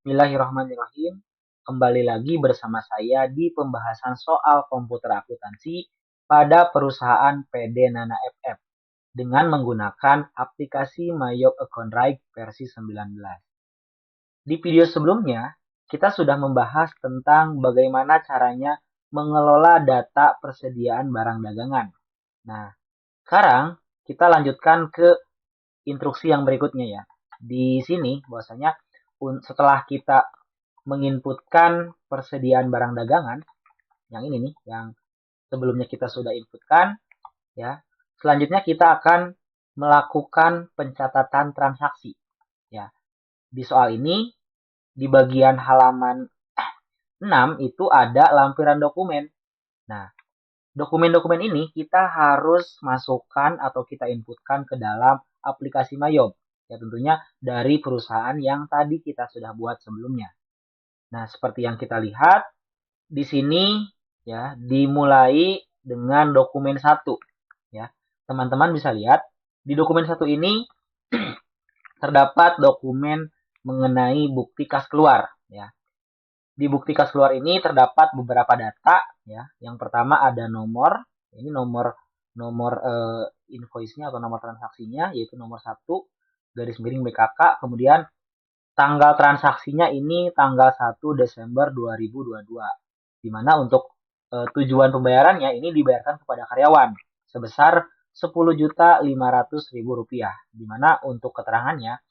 Bismillahirrahmanirrahim. Kembali lagi bersama saya di pembahasan soal komputer akuntansi pada perusahaan PD Nana FF dengan menggunakan aplikasi Mayop Account Right versi 19. Di video sebelumnya, kita sudah membahas tentang bagaimana caranya mengelola data persediaan barang dagangan. Nah, sekarang kita lanjutkan ke instruksi yang berikutnya ya. Di sini bahwasanya setelah kita menginputkan persediaan barang dagangan, yang ini nih, yang sebelumnya kita sudah inputkan, ya. Selanjutnya kita akan melakukan pencatatan transaksi, ya. Di soal ini, di bagian halaman 6 itu ada lampiran dokumen. Nah, dokumen-dokumen ini kita harus masukkan atau kita inputkan ke dalam aplikasi Mayob. Ya tentunya dari perusahaan yang tadi kita sudah buat sebelumnya. Nah, seperti yang kita lihat di sini ya dimulai dengan dokumen 1 ya. Teman-teman bisa lihat di dokumen 1 ini terdapat dokumen mengenai bukti kas keluar ya. Di bukti kas keluar ini terdapat beberapa data ya. Yang pertama ada nomor, ini nomor invoice-nya atau nomor transaksinya yaitu nomor 1 garis miring BKK, kemudian tanggal transaksinya ini tanggal 1 Desember 2022. Di mana untuk tujuan pembayarannya ini dibayarkan kepada karyawan sebesar Rp10.500.000. Di mana untuk keterangannya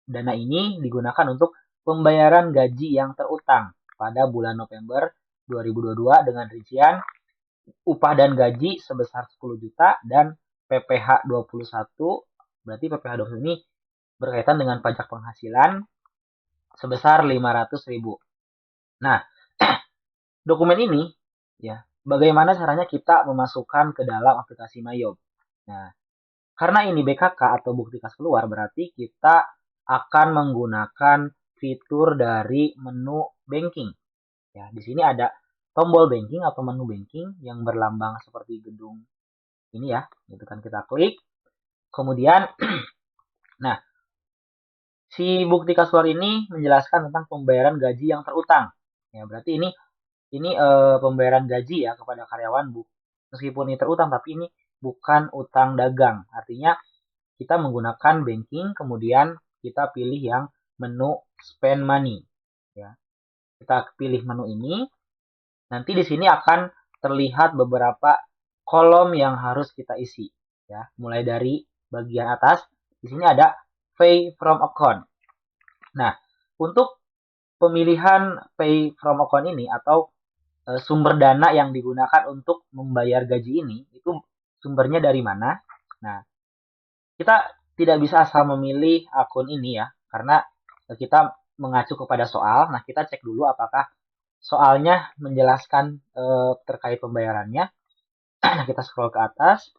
dana ini digunakan untuk pembayaran gaji yang terutang pada bulan November 2022 dengan rincian upah dan gaji sebesar 10 juta dan PPh 21, berarti PPh 21 ini berkaitan dengan pajak penghasilan sebesar 500.000. Nah, dokumen ini ya, bagaimana caranya kita memasukkan ke dalam aplikasi Mayob. Nah, karena ini BKK atau bukti kas keluar berarti kita akan menggunakan fitur dari menu banking. Ya, di sini ada tombol banking atau menu banking yang berlambang seperti gedung ini ya, gitu kan kita klik. Kemudian nah, si bukti kas keluar ini menjelaskan tentang pembayaran gaji yang terutang. Ya, berarti ini pembayaran gaji ya kepada karyawan meskipun ini terutang tapi ini bukan utang dagang. Artinya kita menggunakan banking kemudian kita pilih yang menu spend money ya. Kita pilih menu ini. Nanti di sini akan terlihat beberapa kolom yang harus kita isi ya. Mulai dari bagian atas di sini ada pay from account. Nah, untuk pemilihan pay from account ini atau sumber dana yang digunakan untuk membayar gaji ini itu sumbernya dari mana? Nah, kita tidak bisa asal memilih akun ini ya, karena kita mengacu kepada soal. Nah, kita cek dulu apakah soalnya menjelaskan terkait pembayarannya. Nah, kita scroll ke atas,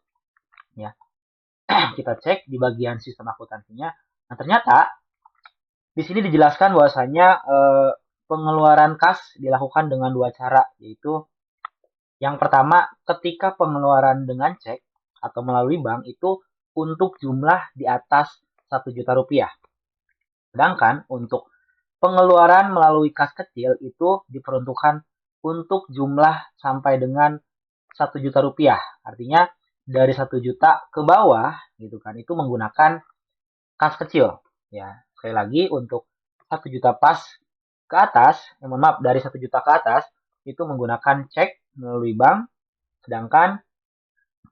ya. Kita cek di bagian sistem akuntansinya. Nah, ternyata di sini dijelaskan bahwasanya pengeluaran kas dilakukan dengan 2 cara, yaitu yang pertama ketika pengeluaran dengan cek atau melalui bank itu untuk jumlah di atas 1 juta rupiah. Sedangkan untuk pengeluaran melalui kas kecil itu diperuntukkan untuk jumlah sampai dengan 1 juta rupiah. Artinya dari 1 juta ke bawah gitu kan itu menggunakan kas kecil ya. Sekali lagi untuk 1 juta pas ke atas, mohon maaf dari 1 juta ke atas itu menggunakan cek melalui bank, sedangkan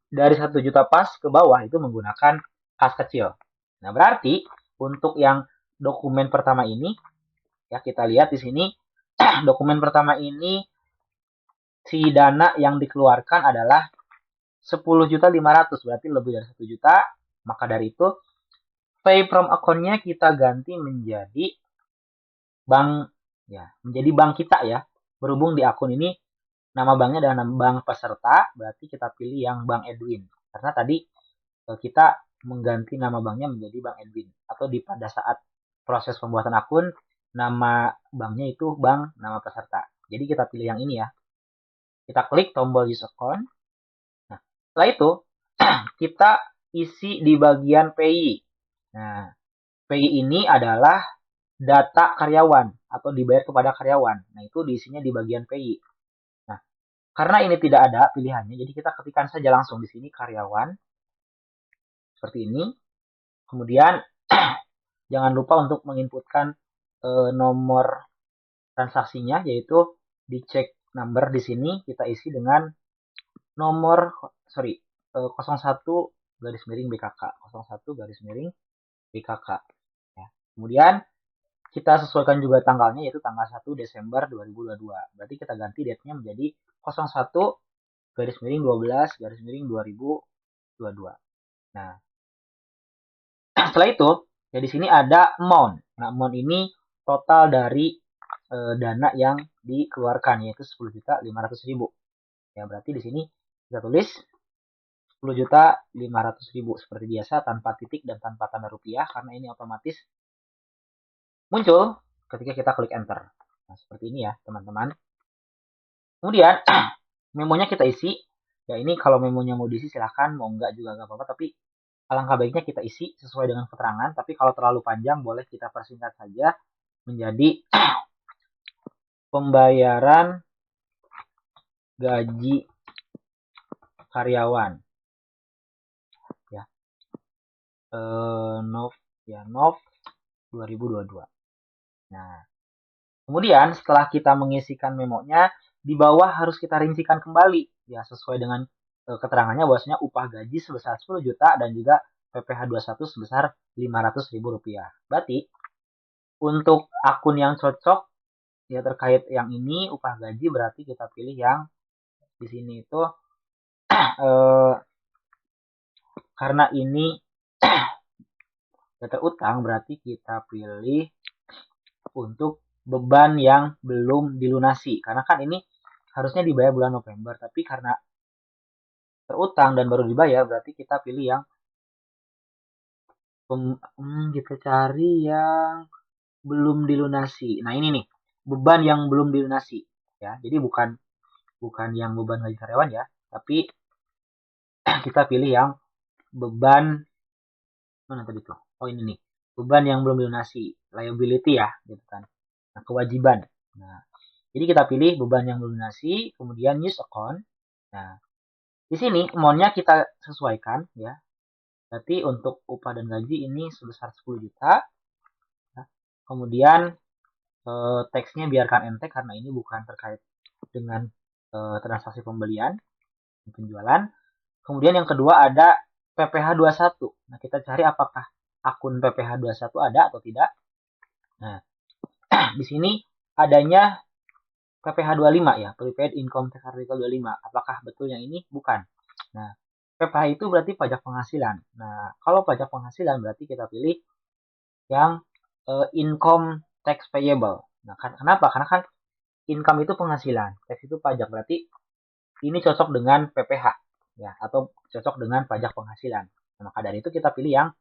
dari 1 juta pas ke bawah itu menggunakan kas kecil. Nah, berarti untuk yang dokumen pertama ini ya kita lihat di sini dokumen pertama ini si dana yang dikeluarkan adalah 10.500.000 berarti lebih dari 1 juta. Maka dari itu pay from account-nya kita ganti menjadi bank ya, menjadi bank kita ya. Berhubung di akun ini nama banknya adalah nama bank peserta, berarti kita pilih yang Bank Edwin. Karena tadi kita mengganti nama banknya menjadi Bank Edwin. Atau pada saat proses pembuatan akun, nama banknya itu bank nama peserta. Jadi kita pilih yang ini ya. Kita klik tombol use account. Nah, setelah itu kita isi di bagian PI. Nah, PI ini adalah data karyawan atau dibayar kepada karyawan. Nah, itu diisinya di bagian PI. Nah, karena ini tidak ada pilihannya, jadi kita ketikkan saja langsung di sini karyawan seperti ini. Kemudian jangan lupa untuk menginputkan nomor transaksinya, yaitu di check number di sini kita isi dengan nomor 01 garis miring BKK 01 garis miring BKK ya. Kemudian kita sesuaikan juga tanggalnya, yaitu tanggal 1 Desember 2022. Berarti kita ganti date-nya menjadi 01 garis miring 12 garis miring 2022. Nah, setelah itu ya di sini ada amount. Nah, amount ini total dari dana yang dikeluarkan, yaitu 10.500.000. Ya, berarti di sini kita tulis 10.500.000 seperti biasa, tanpa titik dan tanpa tanda rupiah, karena ini otomatis muncul ketika kita klik enter. Nah, seperti ini ya teman-teman. Kemudian memonya kita isi. Ya, ini kalau memonya mau diisi silahkan, mau enggak juga enggak apa-apa, tapi alangkah baiknya kita isi sesuai dengan keterangan. Tapi kalau terlalu panjang boleh kita persingkat saja menjadi pembayaran gaji karyawan. Ya. Nov 2022. Nah, kemudian setelah kita mengisikan memonya, di bawah harus kita rincikan kembali ya sesuai dengan keterangannya, bahwasanya upah gaji sebesar 10 juta dan juga PPh 21 sebesar Rp500.000. Berarti untuk akun yang cocok ya terkait yang ini upah gaji, berarti kita pilih yang di sini itu karena ini ya terutang, berarti kita pilih untuk beban yang belum dilunasi, karena kan ini harusnya dibayar bulan November, tapi karena terutang dan baru dibayar, berarti kita pilih yang kita cari yang belum dilunasi. Nah, ini nih, beban yang belum dilunasi ya. Jadi bukan yang beban gaji karyawan ya, tapi kita pilih yang beban mana tadi tuh? Oh, ini nih. Beban yang belum dilunasi, liability ya, gitu kan. Nah, kewajiban. Nah, jadi kita pilih beban yang belum dilunasi, kemudian use account. Nah, di sini amount-nya kita sesuaikan ya. Berarti untuk upah dan gaji ini sebesar 10 juta. Ya. Kemudian teksnya biarkan ente karena ini bukan terkait dengan transaksi pembelian, penjualan. Kemudian yang kedua ada PPh 21. Nah, kita cari apakah akun PPh 21 ada atau tidak. Nah, di sini adanya PPh 25 ya, Prepaid Income Tax Article 25. Apakah betul yang ini? Bukan. Nah, PPh itu berarti pajak penghasilan. Nah, kalau pajak penghasilan berarti kita pilih yang income tax payable. Nah, kenapa? Karena kan income itu penghasilan, tax itu pajak. Berarti ini cocok dengan PPh ya, atau cocok dengan pajak penghasilan. Nah, maka dari itu kita pilih yang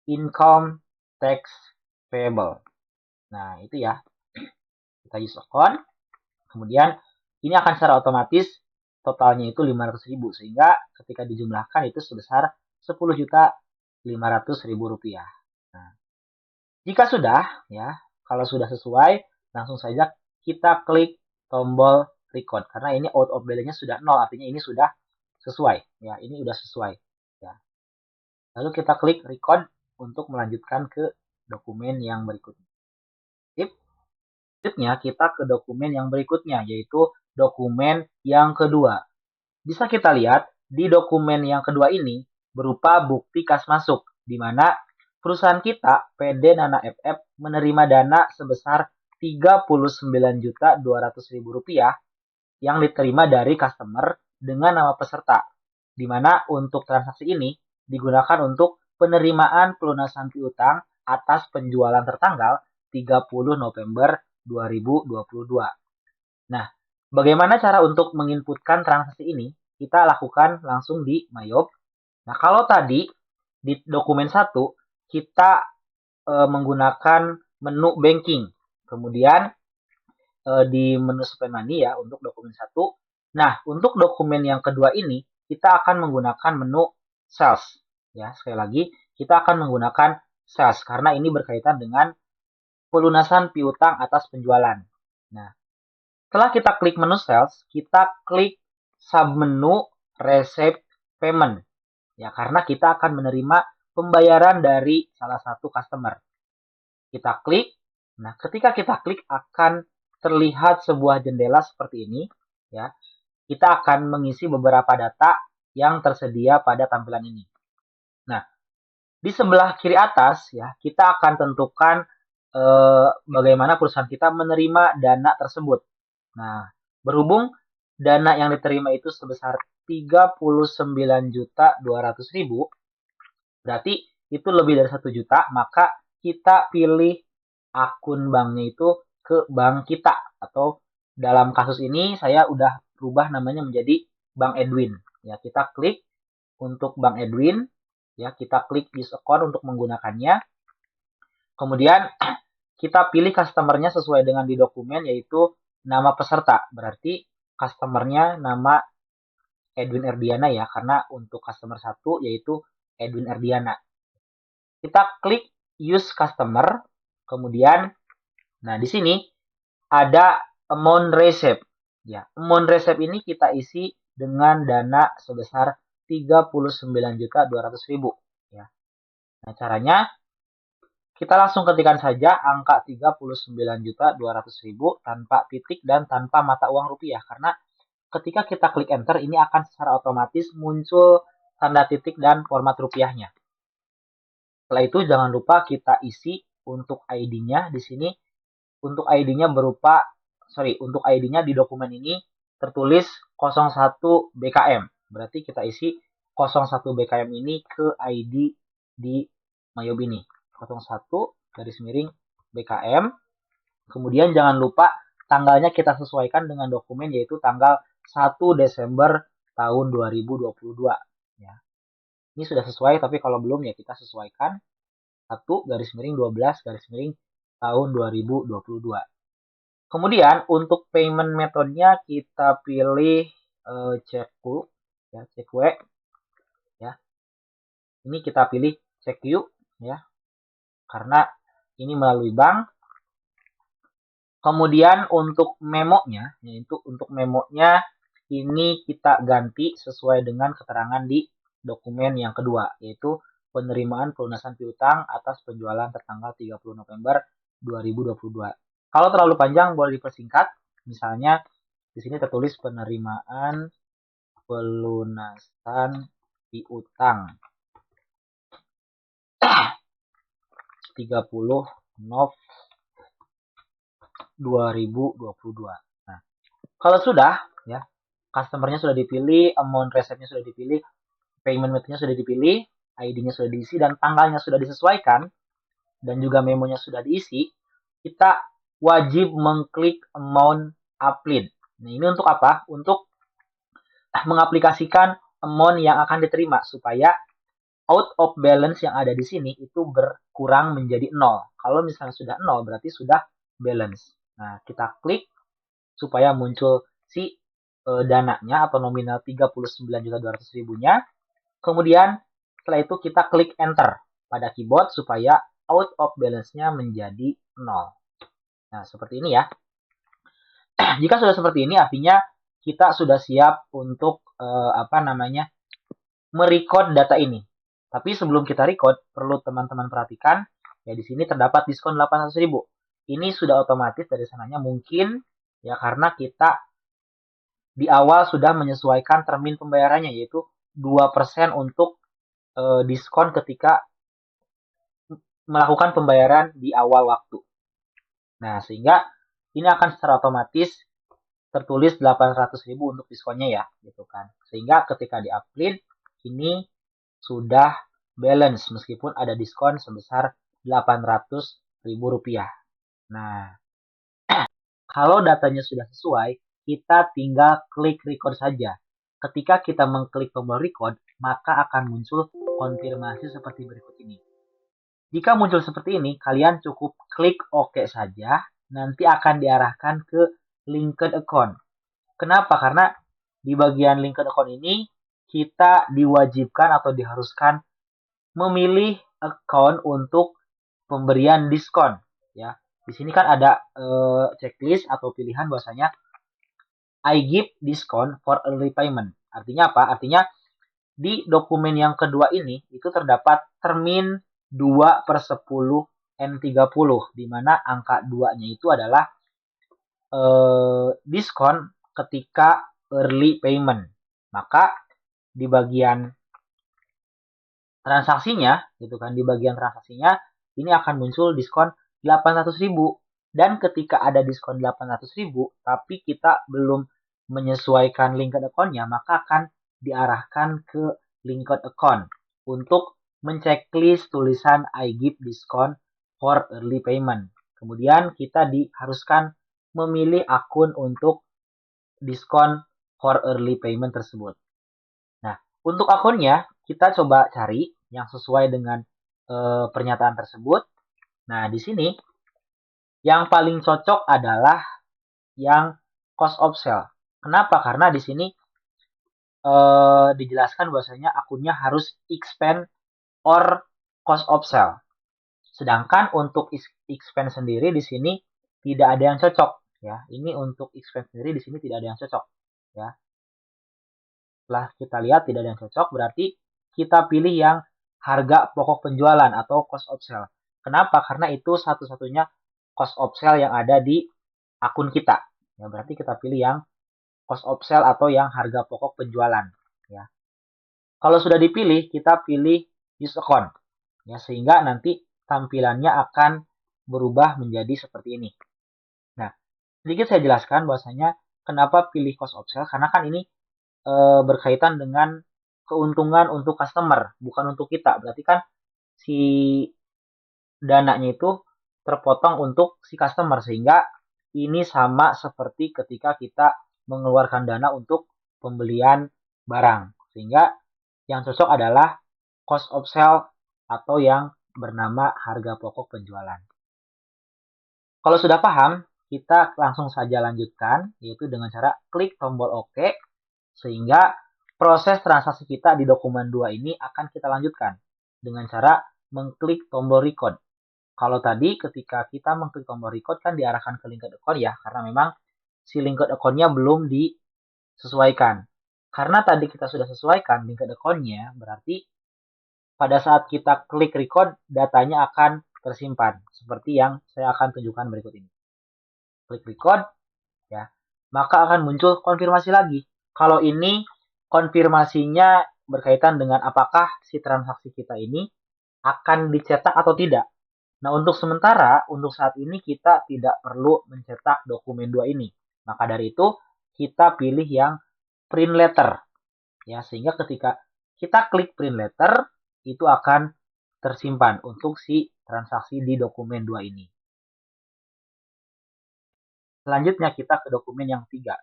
income tax payable. Nah, itu ya. Kita use account. Kemudian ini akan secara otomatis totalnya itu 500.000, sehingga ketika dijumlahkan itu sebesar 10.500.000 rupiah. Nah, jika sudah ya, kalau sudah sesuai, langsung saja kita klik tombol record karena ini out of balance-nya sudah 0, artinya ini sudah sesuai ya, ini sudah sesuai ya. Lalu kita klik record untuk melanjutkan ke dokumen yang berikutnya. Selanjutnya kita ke dokumen yang berikutnya, yaitu dokumen yang kedua. Bisa kita lihat di dokumen yang kedua ini berupa bukti kas masuk, di mana perusahaan kita, PD Nana FF, menerima dana sebesar Rp39.200.000 yang diterima dari customer dengan nama peserta, di mana untuk transaksi ini digunakan untuk penerimaan pelunasan piutang atas penjualan tertanggal 30 November 2022. Nah, bagaimana cara untuk menginputkan transaksi ini? Kita lakukan langsung di Mayob. Nah, kalau tadi di dokumen 1 kita menggunakan menu banking. Kemudian di menu spend money ya untuk dokumen 1. Nah, untuk dokumen yang kedua ini kita akan menggunakan menu sales. Ya, sekali lagi kita akan menggunakan sales karena ini berkaitan dengan pelunasan piutang atas penjualan. Nah, setelah kita klik menu sales, kita klik submenu receipt payment. Ya, karena kita akan menerima pembayaran dari salah satu customer. Kita klik. Nah, ketika kita klik akan terlihat sebuah jendela seperti ini, ya. Kita akan mengisi beberapa data yang tersedia pada tampilan ini. Nah, di sebelah kiri atas ya, kita akan tentukan bagaimana perusahaan kita menerima dana tersebut. Nah, berhubung dana yang diterima itu sebesar 39.200.000, berarti itu lebih dari 1 juta, maka kita pilih akun banknya itu ke bank kita, atau dalam kasus ini saya udah rubah namanya menjadi Bank Edwin. Ya, kita klik untuk Bank Edwin, ya, kita klik use account untuk menggunakannya. Kemudian kita pilih customernya sesuai dengan di dokumen, yaitu nama peserta. Berarti customernya nama Edwin Erdiana ya, karena untuk customer 1 yaitu Edwin Erdiana. Kita klik use customer, kemudian nah di sini ada amount receipt. Ya, amount receipt ini kita isi dengan dana sebesar 39.200.000 ya. Nah, caranya kita langsung ketikkan saja angka 39.200.000 tanpa titik dan tanpa mata uang rupiah, karena ketika kita klik enter ini akan secara otomatis muncul tanda titik dan format rupiahnya. Setelah itu jangan lupa kita isi untuk ID-nya di sini. Untuk ID-nya untuk ID-nya di dokumen ini tertulis 01 BKM. Berarti kita isi 01 BKM ini ke ID di Mayob ini. 01 garis miring BKM. Kemudian jangan lupa tanggalnya kita sesuaikan dengan dokumen, yaitu tanggal 1 Desember tahun 2022. Ya. Ini sudah sesuai, tapi kalau belum ya kita sesuaikan. 1 garis miring 12 garis miring tahun 2022. Kemudian untuk payment metodenya kita pilih CQ ya, CQ ya. Ini kita pilih CQ ya. Karena ini melalui bank. Kemudian untuk memonya, yaitu untuk memonya ini kita ganti sesuai dengan keterangan di dokumen yang kedua, yaitu penerimaan pelunasan piutang atas penjualan tertanggal 30 November 2022. Kalau terlalu panjang boleh dipersingkat. Misalnya di sini tertulis penerimaan pelunasan piutang 30 Nov 2022. Nah, kalau sudah ya, customernya sudah dipilih, amount receptnya sudah dipilih, payment methodnya sudah dipilih, ID-nya sudah diisi, dan tanggalnya sudah disesuaikan, dan juga memonya sudah diisi, kita wajib mengklik amount upload. Nah, ini untuk apa? Untuk mengaplikasikan amount yang akan diterima, supaya out of balance yang ada di sini itu berkurang menjadi 0. Kalau misalnya sudah 0, berarti sudah balance. Nah, kita klik supaya muncul si dananya atau nominal 39.200.000-nya. Kemudian setelah itu kita klik enter pada keyboard supaya out of balance-nya menjadi 0. Nah, seperti ini ya. Jika sudah seperti ini artinya kita sudah siap untuk merecord data ini. Tapi sebelum kita record, perlu teman-teman perhatikan ya, di sini terdapat diskon 800.000. Ini sudah otomatis dari sananya, mungkin ya karena kita di awal sudah menyesuaikan termin pembayarannya, yaitu 2% untuk diskon ketika melakukan pembayaran di awal waktu. Nah, sehingga ini akan secara otomatis tertulis 800.000 untuk diskonnya ya, gitu kan. Sehingga ketika di-upload ini sudah balance meskipun ada diskon sebesar Rp800.000. Nah, kalau datanya sudah sesuai, kita tinggal klik record saja. Ketika kita mengklik tombol record, maka akan muncul konfirmasi seperti berikut ini. Jika muncul seperti ini, kalian cukup klik OK saja, nanti akan diarahkan ke linked account. Kenapa? Karena di bagian linked account ini, kita diwajibkan atau diharuskan memilih account untuk pemberian diskon. Ya. Di sini kan ada checklist atau pilihan bahwasanya I give discount for early payment. Artinya apa? Artinya di dokumen yang kedua ini itu terdapat termin 2/10 N30, di mana angka 2-nya itu adalah diskon ketika early payment. Maka di bagian transaksinya, gitu kan, di bagian transaksinya ini akan muncul diskon 800.000. Dan ketika ada diskon 800.000, tapi kita belum menyesuaikan linked account-nya, maka akan diarahkan ke linked account untuk menceklis tulisan I give discount for early payment. Kemudian kita diharuskan memilih akun untuk diskon for early payment tersebut. Nah, untuk akunnya kita coba cari yang sesuai dengan pernyataan tersebut. Nah, di sini yang paling cocok adalah yang cost of sale. Kenapa? Karena di sini dijelaskan bahwasanya akunnya harus expense or cost of sale. Sedangkan untuk expense sendiri di sini tidak ada yang cocok, ya. Ini untuk expense sendiri di sini tidak ada yang cocok, ya. Setelah kita lihat tidak ada yang cocok, berarti kita pilih yang harga pokok penjualan atau cost of sale. Kenapa? Karena itu satu-satunya cost of sale yang ada di akun kita. Ya, berarti kita pilih yang cost of sale atau yang harga pokok penjualan. Ya. Kalau sudah dipilih, kita pilih use account. Ya, sehingga nanti tampilannya akan berubah menjadi seperti ini. Nah, sedikit saya jelaskan bahwasanya kenapa pilih cost of sale, karena kan ini berkaitan dengan keuntungan untuk customer, bukan untuk kita. Berarti kan si dananya itu terpotong untuk si customer, sehingga ini sama seperti ketika kita mengeluarkan dana untuk pembelian barang. Sehingga yang cocok adalah cost of sale atau yang bernama harga pokok penjualan. Kalau sudah paham, kita langsung saja lanjutkan, yaitu dengan cara klik tombol OK, sehingga proses transaksi kita di dokumen 2 ini akan kita lanjutkan dengan cara mengklik tombol record. Kalau tadi ketika kita mengklik tombol record kan diarahkan ke linked account ya, karena memang si linked account-nya belum disesuaikan. Karena tadi kita sudah sesuaikan linked account-nya, berarti pada saat kita klik record, datanya akan tersimpan. Seperti yang saya akan tunjukkan berikut ini. Klik record, ya, maka akan muncul konfirmasi lagi. Kalau ini konfirmasinya berkaitan dengan apakah si transaksi kita ini akan dicetak atau tidak. Nah, untuk sementara, untuk saat ini kita tidak perlu mencetak dokumen 2 ini. Maka dari itu, kita pilih yang print letter. Ya, sehingga ketika kita klik print letter, itu akan tersimpan untuk si transaksi di dokumen 2 ini. Selanjutnya kita ke dokumen yang ketiga.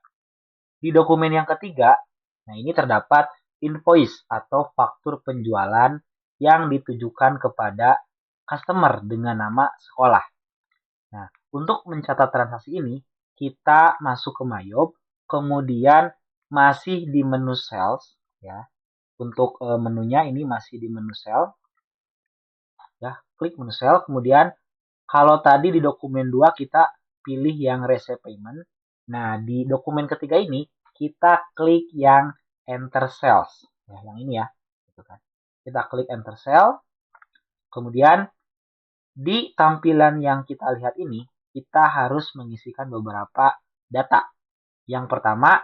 Di dokumen yang ketiga, nah ini terdapat invoice atau faktur penjualan yang ditujukan kepada customer dengan nama sekolah. Nah, untuk mencatat transaksi ini, kita masuk ke Mayob, kemudian masih di menu sales, ya. Untuk menunya ini masih di menu sales. Ya, klik menu sales, kemudian kalau tadi di dokumen 2 kita pilih yang receipt payment. Nah, di dokumen ketiga ini kita klik yang enter sales. Ya, yang ini ya, gitu kan. Kita klik enter sales. Kemudian di tampilan yang kita lihat ini, kita harus mengisikan beberapa data. Yang pertama,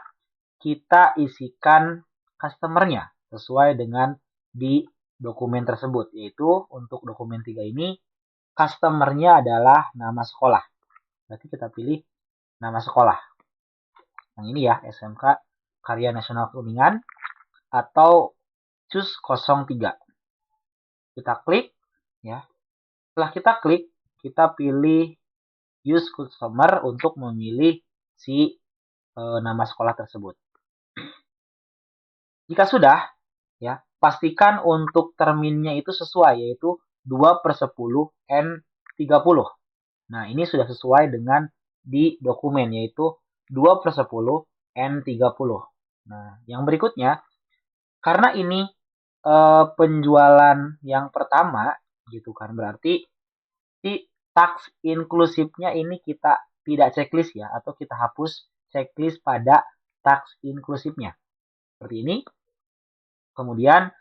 kita isikan customer-nya sesuai dengan di dokumen tersebut, yaitu untuk dokumen 3 ini customer-nya adalah nama sekolah. Berarti kita pilih nama sekolah. Yang ini ya, SMK Karya Nasional Kuningan atau CUS 03. Kita klik ya. Setelah kita klik, kita pilih use customer untuk memilih si nama sekolah tersebut. Jika sudah, ya, pastikan untuk terminnya itu sesuai, yaitu 2/10 N30. Nah, ini sudah sesuai dengan di dokumen, yaitu 2/10 N30. Nah, yang berikutnya, karena ini penjualan yang pertama, gitu kan, berarti si tax inklusifnya ini kita tidak checklist ya, atau kita hapus checklist pada tax inklusifnya. Seperti ini. Kemudian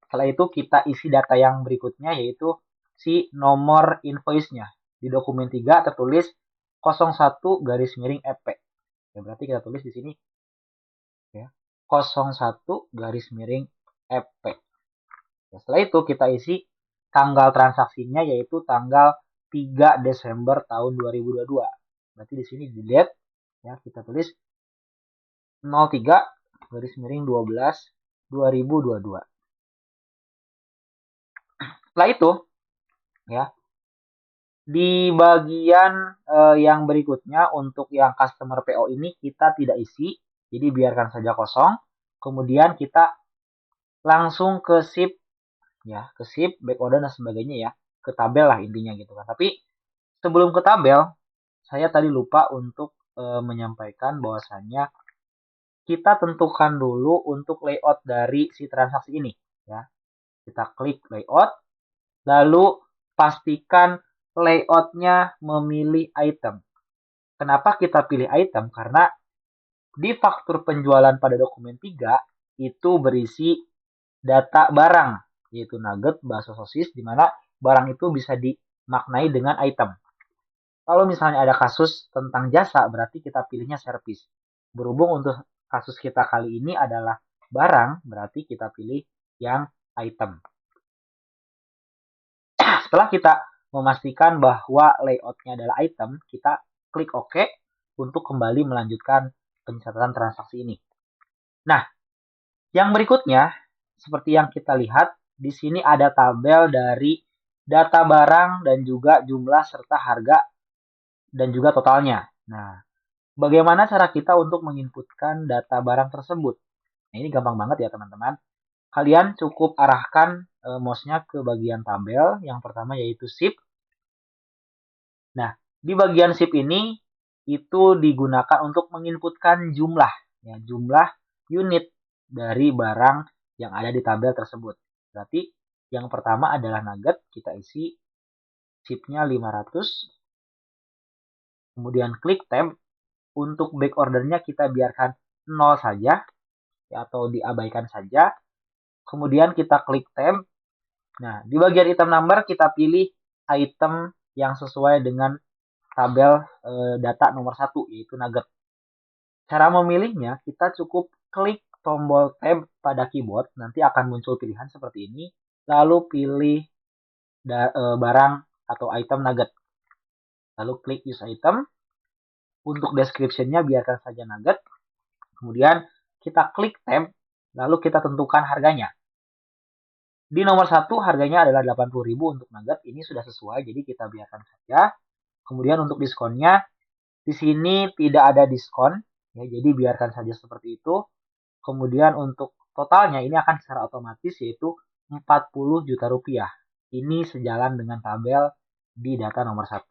setelah itu kita isi data yang berikutnya, yaitu si nomor invoice-nya. Di dokumen 3 tertulis 01-EP. Ya, berarti kita tulis di sini ya, 01-EP. Ya, setelah itu kita isi tanggal transaksinya, yaitu tanggal 3 Desember tahun 2022. Berarti di sini di date ya, kita tulis 03-12-2022. Setelah itu ya, di bagian yang berikutnya untuk yang customer PO ini kita tidak isi, jadi biarkan saja kosong. Kemudian kita langsung ke ship ya, ke ship, back order dan sebagainya ya, ke tabel lah intinya gitu kan. Tapi sebelum ke tabel, saya tadi lupa untuk menyampaikan bahwasannya kita tentukan dulu untuk layout dari si transaksi ini ya. Kita klik layout, lalu pastikan layoutnya memilih item. Kenapa kita pilih item? Karena di faktur penjualan pada dokumen 3 itu berisi data barang, yaitu nugget, bakso, sosis, di mana barang itu bisa dimaknai dengan item. Kalau misalnya ada kasus tentang jasa, berarti kita pilihnya service. Berhubung untuk kasus kita kali ini adalah barang, berarti kita pilih yang item. Setelah kita memastikan bahwa layoutnya adalah item, kita klik OK untuk kembali melanjutkan pencatatan transaksi ini. Nah, yang berikutnya, seperti yang kita lihat, di sini ada tabel dari data barang dan juga jumlah serta harga dan juga totalnya. Nah, bagaimana cara kita untuk menginputkan data barang tersebut? Nah, ini gampang banget ya teman-teman. Kalian cukup arahkan mouse-nya ke bagian tabel. Yang pertama yaitu ship. Nah, di bagian ship ini itu digunakan untuk menginputkan jumlah, ya, jumlah unit dari barang yang ada di tabel tersebut. Berarti yang pertama adalah nugget, kita isi shipnya 500. Kemudian klik tab. Untuk back ordernya kita biarkan 0 saja ya, atau diabaikan saja. Kemudian kita klik tab. Nah, di bagian item number kita pilih item yang sesuai dengan tabel data nomor 1, yaitu nugget. Cara memilihnya, kita cukup klik tombol tab pada keyboard, nanti akan muncul pilihan seperti ini, lalu pilih barang atau item nugget. Lalu klik use item. Untuk description-nya biarkan saja nugget. Kemudian kita klik tab, lalu kita tentukan harganya. Di nomor 1 harganya adalah 80.000 untuk nugget, ini sudah sesuai, jadi kita biarkan saja. Kemudian untuk diskonnya, di sini tidak ada diskon, ya, jadi biarkan saja seperti itu. Kemudian untuk totalnya ini akan secara otomatis yaitu 40 juta rupiah. Ini sejalan dengan tabel di data nomor 1.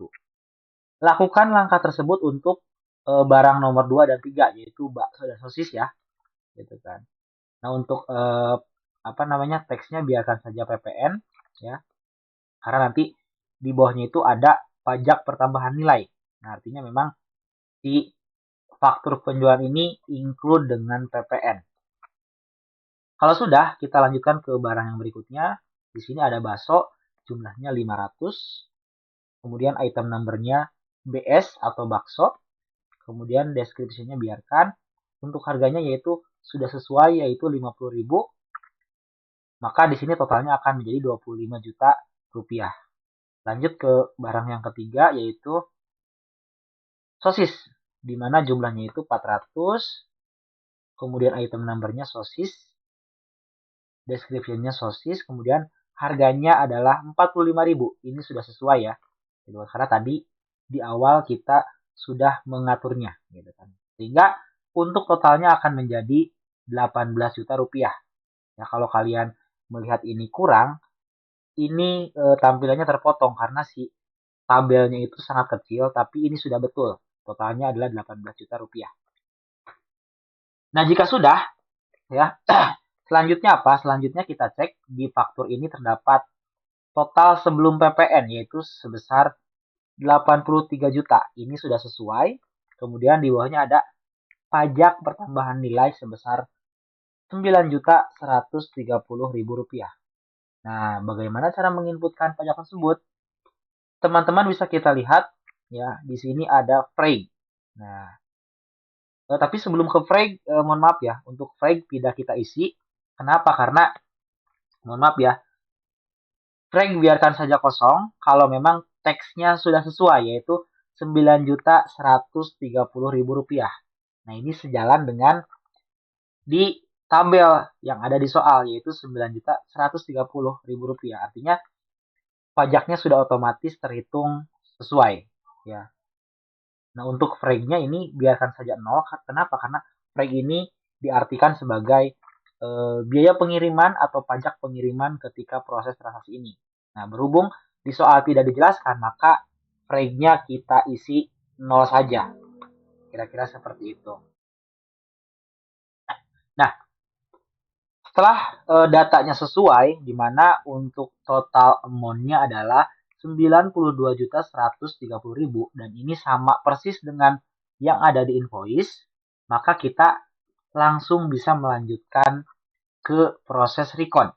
Lakukan langkah tersebut untuk barang nomor 2 dan 3, yaitu bakso dan sosis ya, gitu kan. Nah, untuk teksnya biarkan saja PPN ya, karena nanti di bawahnya itu ada pajak pertambahan nilai. Nah, artinya memang si faktur penjualan ini include dengan PPN. Kalau sudah, kita lanjutkan ke barang yang berikutnya. Di sini ada bakso, jumlahnya 500. Kemudian item numbernya BS atau bakso. Kemudian deskripsinya biarkan. Untuk harganya yaitu sudah sesuai, yaitu 50.000. Maka di sini totalnya akan menjadi 25 juta rupiah. Lanjut ke barang yang ketiga yaitu sosis, di mana jumlahnya itu 400. Kemudian item numbernya sosis, description-nya sosis, kemudian harganya adalah 45.000. Ini sudah sesuai ya. Karena tadi di awal kita sudah mengaturnya gitu kan. Sehingga untuk totalnya akan menjadi 18 juta rupiah. Ya, kalau kalian melihat ini kurang, ini tampilannya terpotong karena si tabelnya itu sangat kecil, tapi ini sudah betul. Totalnya adalah 18 juta rupiah. Nah, jika sudah, ya, selanjutnya apa? Selanjutnya kita cek di faktur ini terdapat total sebelum PPN, yaitu sebesar 83 juta. Ini sudah sesuai. Kemudian di bawahnya ada pajak pertambahan nilai sebesar 9.130.000 rupiah. Nah, bagaimana cara menginputkan pajak tersebut? Teman-teman bisa kita lihat ya, di sini ada frame. Nah, tapi sebelum ke frame, mohon maaf ya, untuk frame tidak kita isi. Kenapa? Karena mohon maaf ya, frame biarkan saja kosong kalau memang teksnya sudah sesuai, yaitu 9.130.000 rupiah. Nah, ini sejalan dengan di tabel yang ada di soal, yaitu 9.130.000 rupiah. Artinya pajaknya sudah otomatis terhitung sesuai. Ya. Nah, untuk frame-nya ini biarkan saja 0. Kenapa? Karena frame ini diartikan sebagai biaya pengiriman atau pajak pengiriman ketika proses transaksi ini. Nah, berhubung di soal tidak dijelaskan, maka frame-nya kita isi 0 saja. Kira-kira seperti itu. Nah, setelah datanya sesuai, di mana untuk total amount-nya adalah 92.130.000 dan ini sama persis dengan yang ada di invoice, maka kita langsung bisa melanjutkan ke proses recon.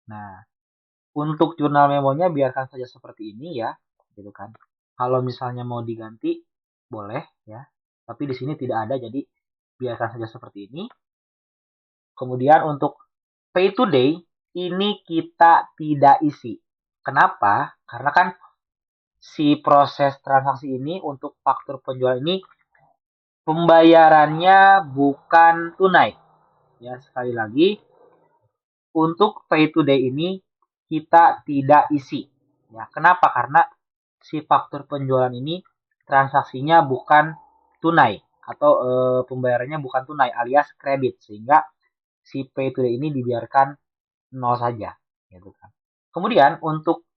Nah, untuk jurnal memonya biarkan saja seperti ini ya, gitu kan. Kalau misalnya mau diganti boleh ya, tapi di sini tidak ada, jadi biarkan saja seperti ini. Kemudian untuk pay today ini kita tidak isi. Kenapa? Karena kan si proses transaksi ini untuk faktur penjual ini pembayarannya bukan tunai. Ya, sekali lagi untuk pay today ini kita tidak isi. Ya, kenapa? Karena si faktur penjualan ini transaksinya bukan tunai atau pembayarannya bukan tunai alias kredit, sehingga si pay today ini dibiarkan 0 saja, gitu kan. Kemudian untuk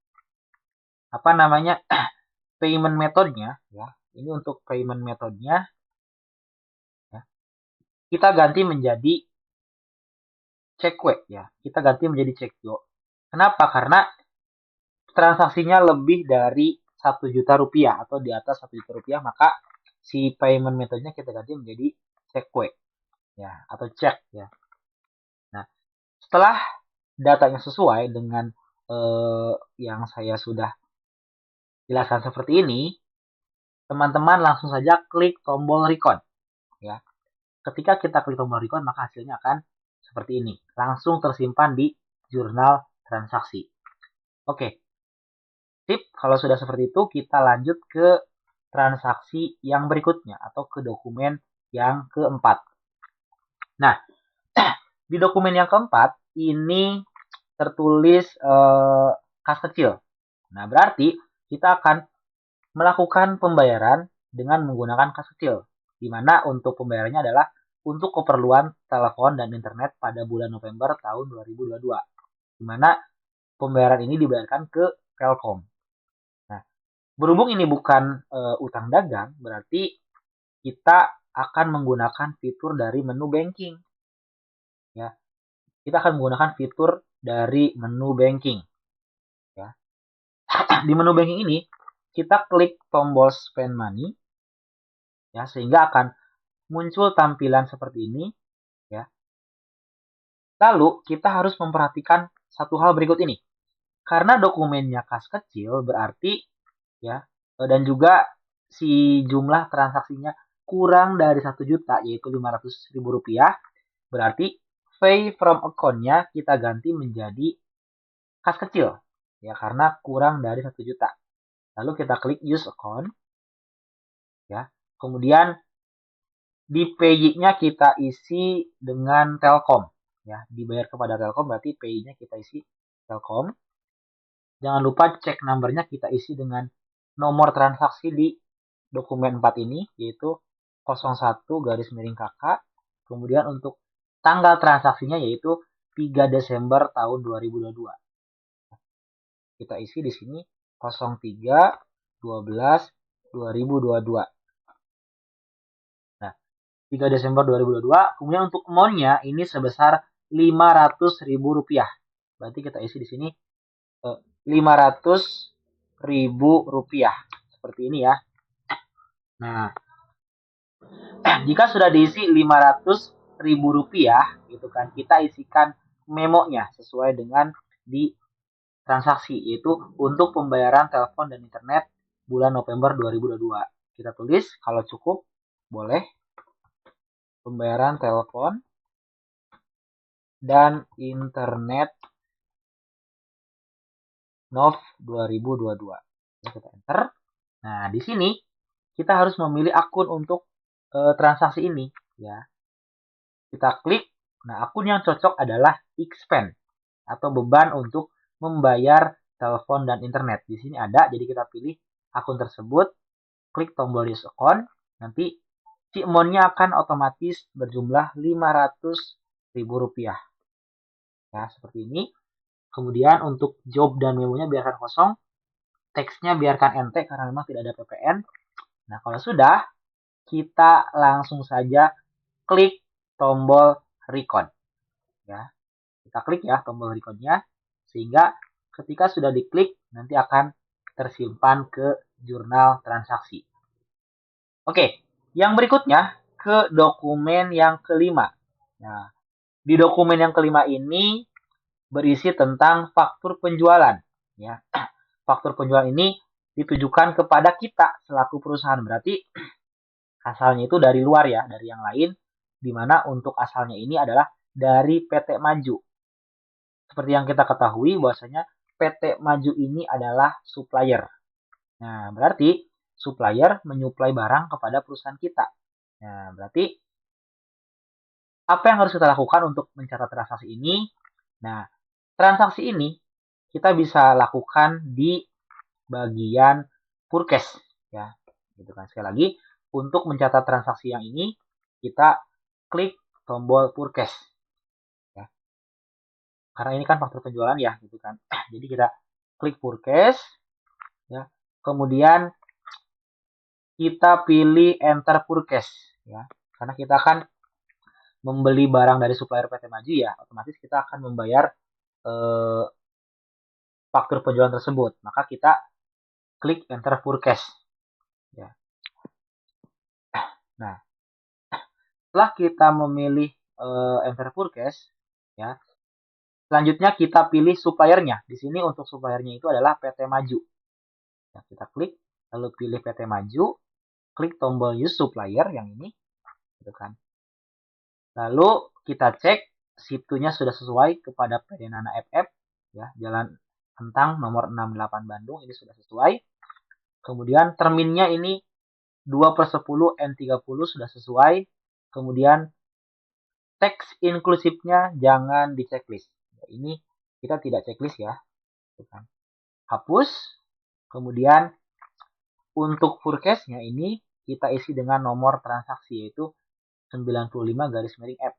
apa namanya payment metodenya ya, ini untuk payment metodenya ya, kita ganti menjadi cekwe ya, kita ganti menjadi cekyo. Kenapa? Karena transaksinya lebih dari 1 juta rupiah atau di atas 1 juta rupiah, maka si payment metodenya kita ganti menjadi cekwe ya, atau cek ya. Nah, setelah datanya sesuai dengan yang saya sudah jelaskan seperti ini, teman-teman langsung saja klik tombol recon ya. Ketika kita klik tombol recon, maka hasilnya akan seperti ini, langsung tersimpan di jurnal transaksi. Oke, tip kalau sudah seperti itu, kita lanjut ke transaksi yang berikutnya atau ke dokumen yang keempat. Nah, di dokumen yang keempat ini tertulis kas kecil. Nah, berarti kita akan melakukan pembayaran dengan menggunakan kas kecil, di mana untuk pembayarannya adalah untuk keperluan telepon dan internet pada bulan November tahun 2022, di mana pembayaran ini dibayarkan ke Telkom. Nah, berhubung ini bukan utang dagang, berarti kita akan menggunakan fitur dari menu banking. Ya, kita akan menggunakan fitur dari menu banking. Ya, di menu banking ini kita klik tombol spend money, ya, sehingga akan muncul tampilan seperti ini ya. Lalu kita harus memperhatikan satu hal berikut ini. Karena dokumennya kas kecil berarti ya, dan juga si jumlah transaksinya kurang dari 1 juta yaitu 500.000 rupiah, berarti pay from account-nya kita ganti menjadi kas kecil ya, karena kurang dari 1 juta. Lalu kita klik use account ya. Kemudian di PY-nya kita isi dengan Telkom ya, dibayar kepada Telkom berarti PY-nya kita isi Telkom. Jangan lupa cek numbernya kita isi dengan nomor transaksi di dokumen 4 ini, yaitu 01-KK. Kemudian untuk tanggal transaksinya yaitu 3 Desember tahun 2022. Kita isi di sini 03-12-2022. Nah, 3 Desember 2022. Kemudian untuk amount-nya ini sebesar 500.000 rupiah. Berarti kita isi di sini 500.000 rupiah seperti ini ya. Nah, jika sudah diisi Rp500.000 gitu kan, kita isikan memonya sesuai dengan di transaksi, yaitu untuk pembayaran telepon dan internet bulan November 2022. Kita tulis kalau cukup boleh pembayaran telepon dan internet Nov 2022. Kita enter. Nah, di sini kita harus memilih akun untuk transaksi ini ya. Kita klik. Nah, akun yang cocok adalah expense atau beban untuk membayar telepon dan internet. Di sini ada, jadi kita pilih akun tersebut, klik tombol use account, nanti si amount-nya akan otomatis berjumlah Rp500.000. Ya, seperti ini. Kemudian untuk job dan memonya biarkan kosong, teksnya biarkan ente karena memang tidak ada PPN. Nah, kalau sudah, kita langsung saja klik tombol record. Ya, kita klik ya tombol recordnya, sehingga ketika sudah diklik nanti akan tersimpan ke jurnal transaksi. Oke, yang berikutnya ke dokumen yang kelima. Nah, di dokumen yang kelima ini berisi tentang faktur penjualan. Ya, faktur penjualan ini ditujukan kepada kita selaku perusahaan. Berarti asalnya itu dari luar ya, dari yang lain. Di mana untuk asalnya ini adalah dari PT Maju. Seperti yang kita ketahui bahwasanya PT Maju ini adalah supplier. Nah, berarti supplier menyuplai barang kepada perusahaan kita. Nah, berarti apa yang harus kita lakukan untuk mencatat transaksi ini? Nah, transaksi ini kita bisa lakukan di bagian purkes ya. Gitu kan. Sekali lagi, untuk mencatat transaksi yang ini kita klik tombol purkes. Ya. Karena ini kan faktur penjualan ya, gitu kan. Jadi kita klik purkes ya. Kemudian kita pilih enter purkes ya. Karena kita akan membeli barang dari supplier PT Maju ya, otomatis kita akan membayar faktur penjualan tersebut. Maka kita klik enter purkes. Ya. Nah, setelah kita memilih enter purkes, ya, selanjutnya kita pilih suppliernya. Di sini untuk suppliernya itu adalah PT Maju. Ya, kita klik, lalu pilih PT Maju, klik tombol use supplier yang ini, gitu kan. Lalu kita cek situnya sudah sesuai kepada PD Nana FF, ya, Jalan Kentang nomor 68 Bandung, ini sudah sesuai. Kemudian terminnya ini 2/10 N30 sudah sesuai. Kemudian teks inklusifnya jangan di checklist. Ini kita tidak checklist ya. Hapus. Kemudian untuk forecast-nya ini kita isi dengan nomor transaksi yaitu 95-F.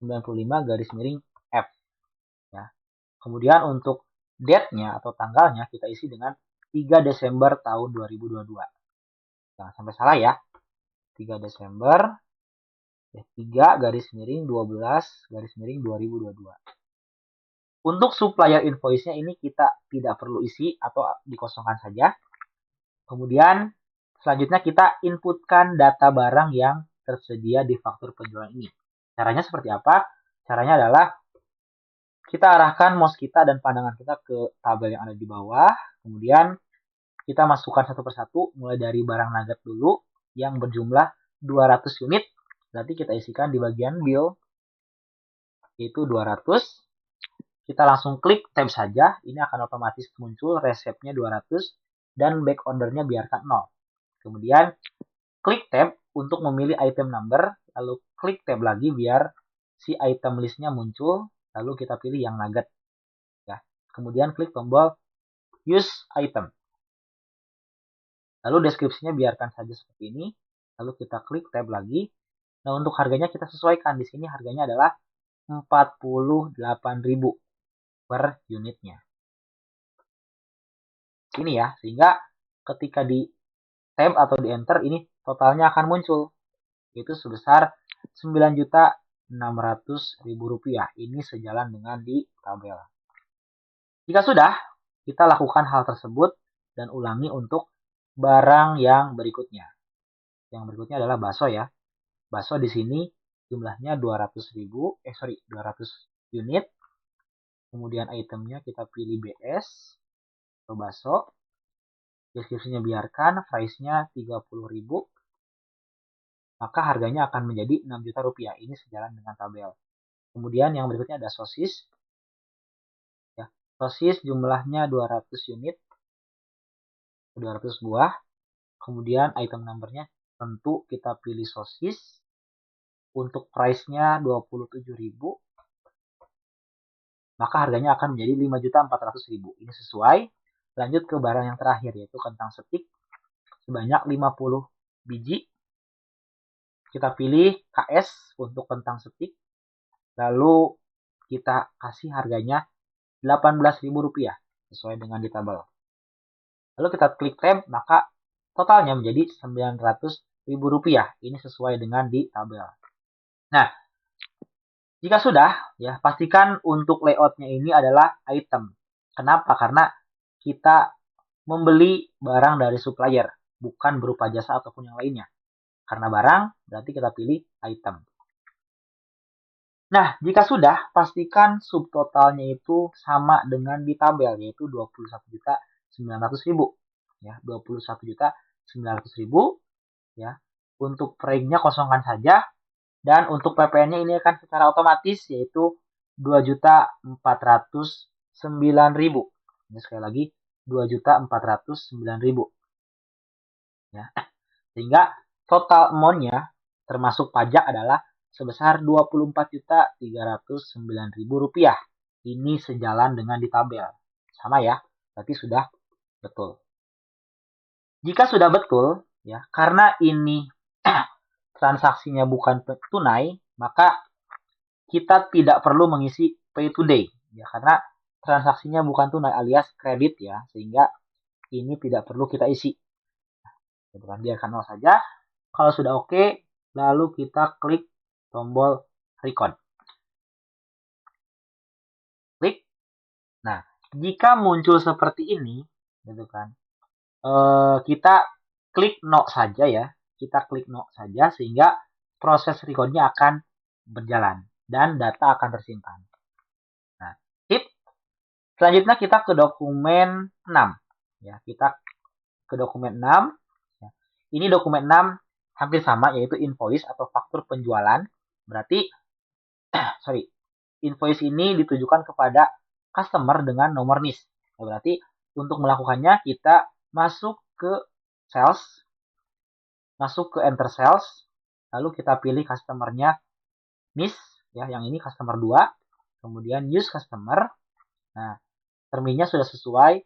95-F. Ya. Kemudian untuk date-nya atau tanggalnya kita isi dengan 3 Desember tahun 2022. Jangan sampai salah ya. 3 Desember 3-12-2022. Untuk supplier invoice-nya ini kita tidak perlu isi atau dikosongkan saja. Kemudian selanjutnya kita inputkan data barang yang tersedia di faktur penjualan ini. Caranya seperti apa? Caranya adalah kita arahkan mouse kita dan pandangan kita ke tabel yang ada di bawah. Kemudian kita masukkan satu persatu mulai dari barang nugget dulu yang berjumlah 200 unit. Berarti kita isikan di bagian bill yaitu 200. Kita langsung klik tab saja. Ini akan otomatis muncul resepnya 200 dan back ordernya biarkan 0. Kemudian klik tab untuk memilih item number, lalu klik tab lagi biar si item listnya muncul, lalu kita pilih yang nugget. Ya. Kemudian klik tombol use item. Lalu deskripsinya biarkan saja seperti ini. Lalu kita klik tab lagi. Nah, untuk harganya kita sesuaikan. Di sini harganya adalah 48.000 per unitnya. Ini ya, sehingga ketika di tab atau di enter ini totalnya akan muncul. Itu sebesar 9.600.000 rupiah. Ini sejalan dengan di tabel. Jika sudah, kita lakukan hal tersebut dan ulangi untuk barang yang berikutnya. Yang berikutnya adalah bakso ya. Bakso di sini jumlahnya 200 unit. Kemudian itemnya kita pilih BS atau bakso. Deskripsinya biarkan, price-nya 30.000. Maka harganya akan menjadi 6 juta rupiah. Ini sejalan dengan tabel. Kemudian yang berikutnya ada sosis. Ya, sosis jumlahnya 200 unit. 200 buah. Kemudian item numbernya tentu kita pilih sosis. Untuk price-nya 27.000. Maka harganya akan menjadi 5.400.000. Ini sesuai. Lanjut ke barang yang terakhir yaitu kentang stik sebanyak 50 biji. Kita pilih KS untuk kentang stik. Lalu kita kasih harganya 18.000 rupiah sesuai dengan di tabel. Lalu kita klik tab, maka totalnya menjadi 900.000 rupiah. Ini sesuai dengan di tabel. Nah, jika sudah, ya pastikan untuk layoutnya ini adalah item. Kenapa? Karena kita membeli barang dari supplier, bukan berupa jasa ataupun yang lainnya. Karena barang, berarti kita pilih item. Nah, jika sudah, pastikan subtotalnya itu sama dengan di tabel, yaitu 21.900.000. Ya, 21.900.000. Ya, untuk preg-nya kosongkan saja. Dan untuk PPN-nya ini akan secara otomatis, yaitu 2.409.000. Ini sekali lagi, 2.409.000. Ya, sehingga total amount-nya termasuk pajak adalah sebesar 24.309.000 rupiah. Ini sejalan dengan di tabel. Sama ya, berarti sudah betul. Jika sudah betul, ya karena ini transaksinya bukan tunai, maka kita tidak perlu mengisi pay today. Ya, karena transaksinya bukan tunai alias kredit ya, sehingga ini tidak perlu kita isi. Biarkan 0 saja. Kalau sudah oke, lalu kita klik tombol record. Klik. Nah, jika muncul seperti ini, gitu kan, kita klik no saja ya. Kita klik no saja sehingga proses recordnya akan berjalan dan data akan tersimpan. Nah, tip selanjutnya kita ke dokumen 6. Ya, kita ke dokumen 6. Ya. Ini dokumen 6 hampir sama yaitu invoice atau faktur penjualan. Berarti invoice ini ditujukan kepada customer dengan nomor NIS. Nah, berarti untuk melakukannya kita masuk ke sales, masuk ke enter sales, lalu kita pilih customernya NIS, ya yang ini customer 2, kemudian use customer. Nah, terminnya sudah sesuai,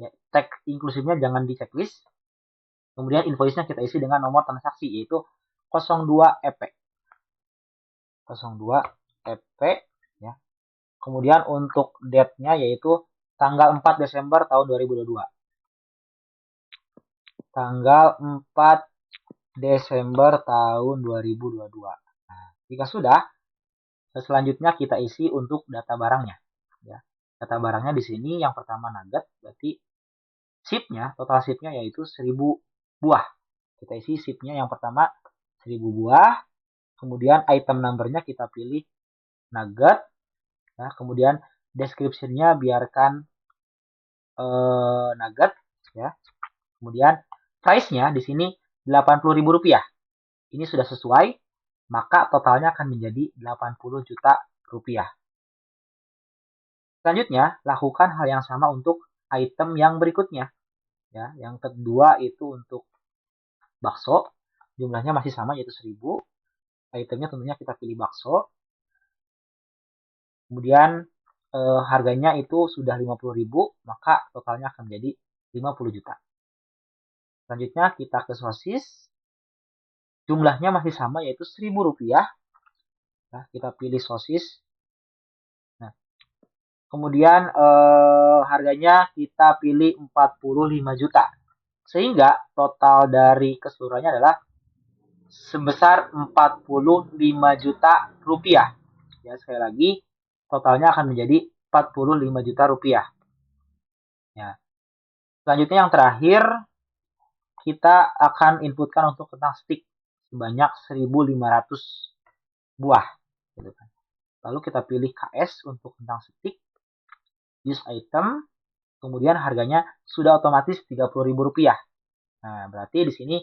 ya, tag inklusifnya jangan di checklist. Kemudian invoice-nya kita isi dengan nomor transaksi yaitu 02 EP. 02 EP ya. Kemudian untuk date-nya yaitu tanggal 4 Desember tahun 2022. Tanggal 4 Desember tahun 2022. Nah, jika sudah, selanjutnya kita isi untuk data barangnya. Ya. Data barangnya di sini yang pertama nugget, berarti ship-nya, total ship-nya yaitu 1000 buah. Kita isi ship-nya yang pertama 1000 buah. Kemudian item number-nya kita pilih nugget. Ya, kemudian description-nya biarkan nugget. Ya. Kemudian price-nya di sini 80.000 rupiah. Ini sudah sesuai, maka totalnya akan menjadi 80 juta rupiah. Selanjutnya, lakukan hal yang sama untuk item yang berikutnya. Ya, yang kedua itu untuk bakso, jumlahnya masih sama yaitu 1000. Itemnya tentunya kita pilih bakso. Kemudian harganya itu sudah 50.000, maka totalnya akan menjadi 50 juta. Selanjutnya kita ke sosis. Jumlahnya masih sama yaitu 1000 rupiah. Nah, kita pilih sosis. Nah, kemudian harganya kita pilih 45 juta. Sehingga total dari keseluruhannya adalah sebesar 45 juta rupiah. Ya, sekali lagi totalnya akan menjadi 45 juta rupiah. Ya. Selanjutnya yang terakhir, kita akan inputkan untuk kentang stick sebanyak 1.500 buah. Gitu kan. Lalu kita pilih KS untuk kentang stick, use item, kemudian harganya sudah otomatis Rp30.000. Nah, berarti di sini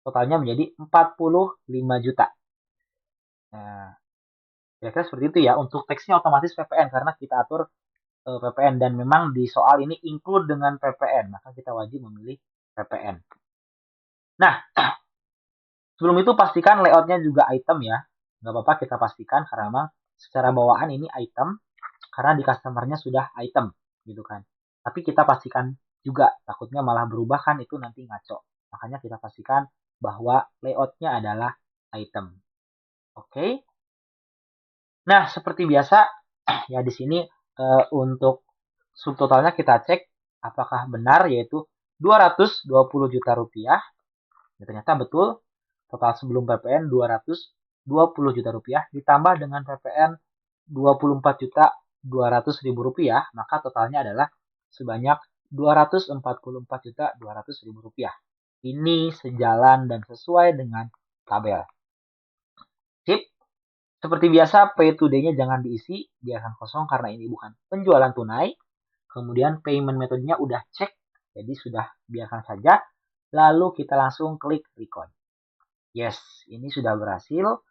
totalnya menjadi 45 juta. Nah, kira-kira seperti itu ya. Untuk teksnya otomatis PPN karena kita atur PPN dan memang di soal ini include dengan PPN, maka kita wajib memilih PPN. Nah, sebelum itu pastikan layoutnya juga item ya. Nggak apa-apa kita pastikan karena memang secara bawaan ini item karena di customer-nya sudah item gitu kan. Tapi kita pastikan juga takutnya malah berubah kan itu nanti ngaco. Makanya kita pastikan bahwa layoutnya adalah item. Oke. Nah, seperti biasa ya di sini untuk subtotalnya kita cek apakah benar yaitu 220 juta rupiah. Ya, ternyata betul total sebelum PPN 220 juta rupiah ditambah dengan PPN 24 juta 200 ribu rupiah, maka totalnya adalah sebanyak 244 juta 200 ribu rupiah. Ini sejalan dan sesuai dengan tabel. Sip. Seperti biasa, pay today-nya jangan diisi, biarkan kosong karena ini bukan penjualan tunai. Kemudian payment metodenya udah cek, jadi sudah biarkan saja. Lalu kita langsung klik record. Yes, ini sudah berhasil.